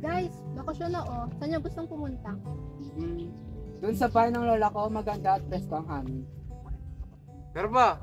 Guys, bakasyon na oh. Saan niyo gustong pumunta? Doon sa bahay ng lola ko, maganda at presko ang hangin. Pero ba?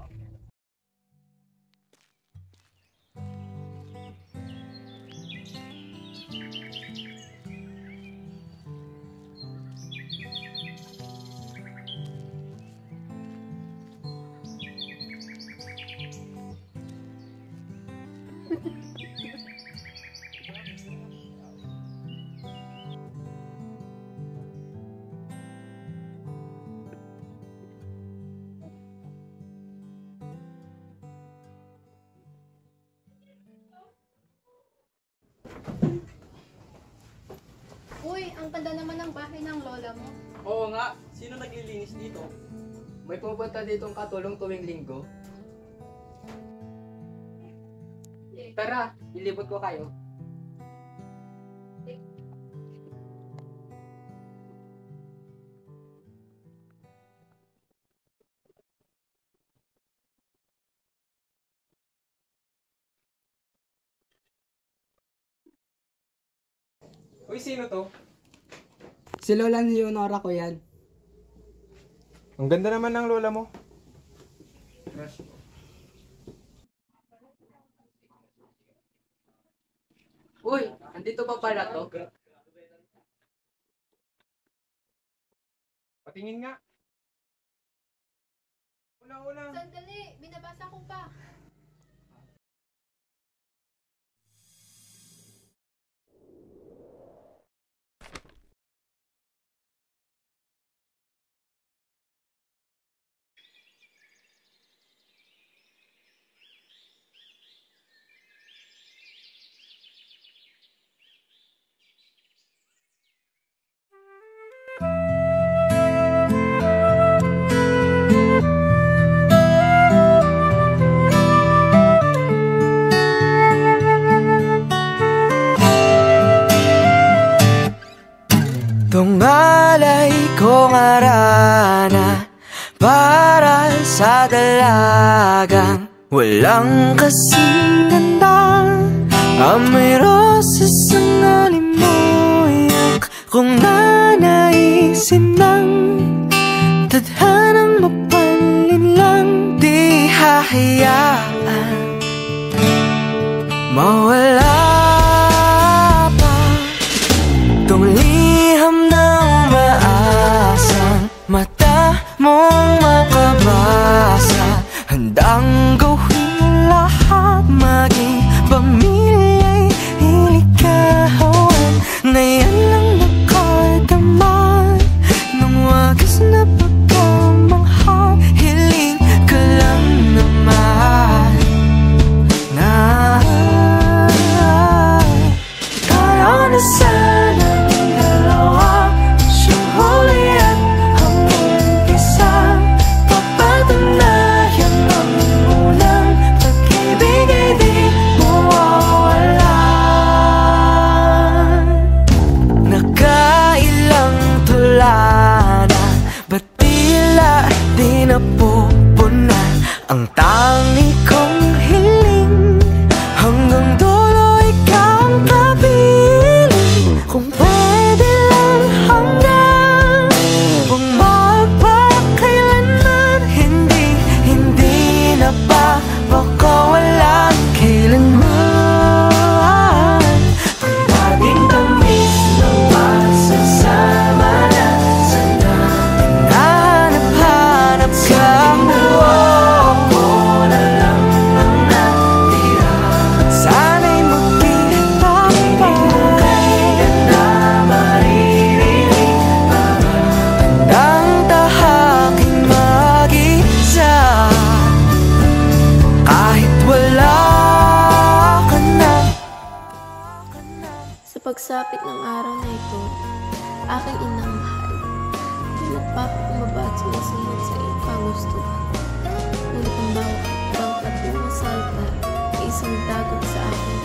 Uy, ang ganda naman ng bahay ng lola mo. Oo nga, sino naglilinis dito? May pupunta ditong katulong tuwing linggo. Tara, ilibot ko kayo. Uy, sino to? Si Lola Leonora ko yan. Ang ganda naman ng lola mo. Uy, andito pa pala to. Patingin nga. Una. Sandali, binabasa ko pa. Tungalay kong arana para sa dalagang walang kasing ganda. Amoy roses ang alimuyak kung nanaisin ng tadhanang mapalin lang. Di hahayaan mawala pa tong liham na umaasang mata mong makabasa. Handang gawin lahat, maging pamilya'y iligawan na yan lang nakadaman ng wagas na pagkamanghang. Hiling ka lang naman na tayo na sana dalawa, siyang huli at ang umpisa. Papatunayan ang unang pag-ibig ay di mawawalan. Nakailang tula na, ba't tila di napupunan ang tangi kong hiling? Hanggang dulo ikaw ang kapiling. Kung pwede lang hanggang kung magpakailanman, hindi na ba baka walang kailanman. Ang dating tamis ng pagsasama na sana hanap-hanap ka mo. Ako na lang ang natira. Sana'y magkita pa. Kailan na maririnig ang tahaking mag-isa? Kahit wala ka na. Sa pagsapit ng araw na ito, aking inang mahal, ay nagpapakumbaba at sumusunod sa iyong kagustuhan. Ngunit ang bawat pagpatungong salta ay isang dagot sa akin.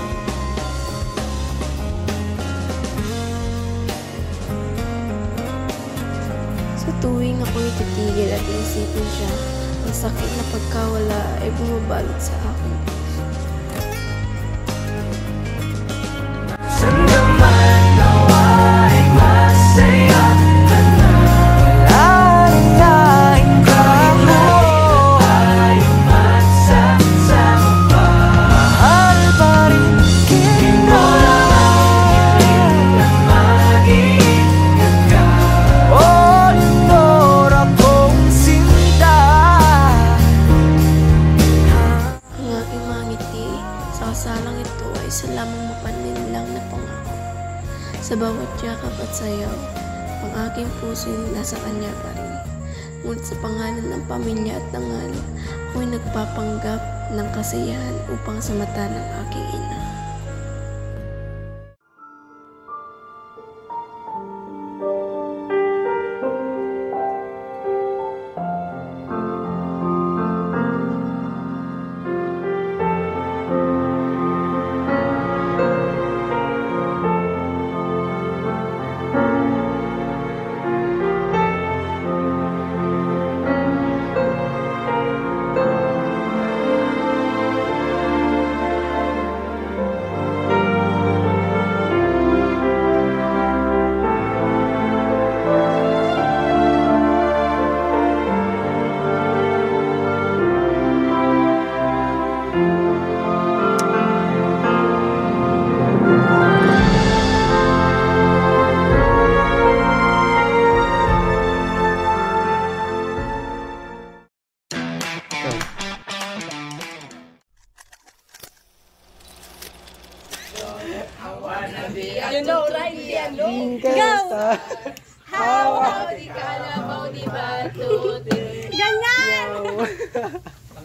Sa tuwing ako'y titigil at isipin siya, ang sakit na pagkawala ay bumabalot sa akin. Saan naman Sa bawat yakap at sayaw, ang aking puso'y nasa kanya pa rin. Ngunit sa pangalan ng pamilya at tangal, ako'y nagpapanggap ng kasiyahan upang sa mata ng aking ina. You know, right? Yeah, no? Go! Howdy ka na, bawdi bato. Ganyan!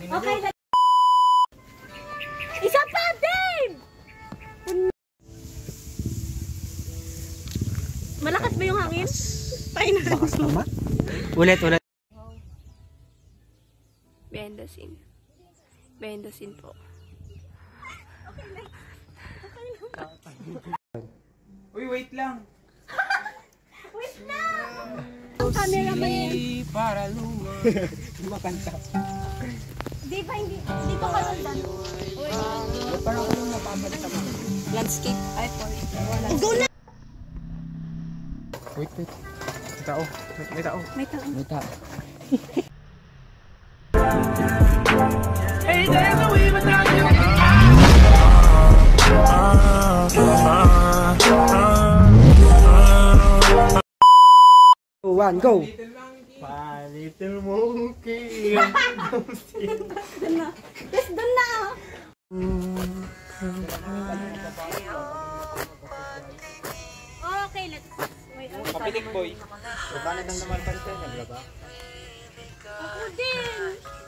Okay na. Isa pa, Dave! Malakas ba yung hangin? Bakas naman. Ulit. Behind the scene. Behind the scene po. Uy, wait lang. Ang camera man yun. Para luma. Makanta. Di ba hindi ko kalundan? Parang ako nung napapalik sa mga. Landscape. Ay, Go na! Wait. May tao. May tao. May tao. May tao. One, go! Little monkey. Yes, doon na! Okay, let's... Wait, Kapitik boy. Ako din!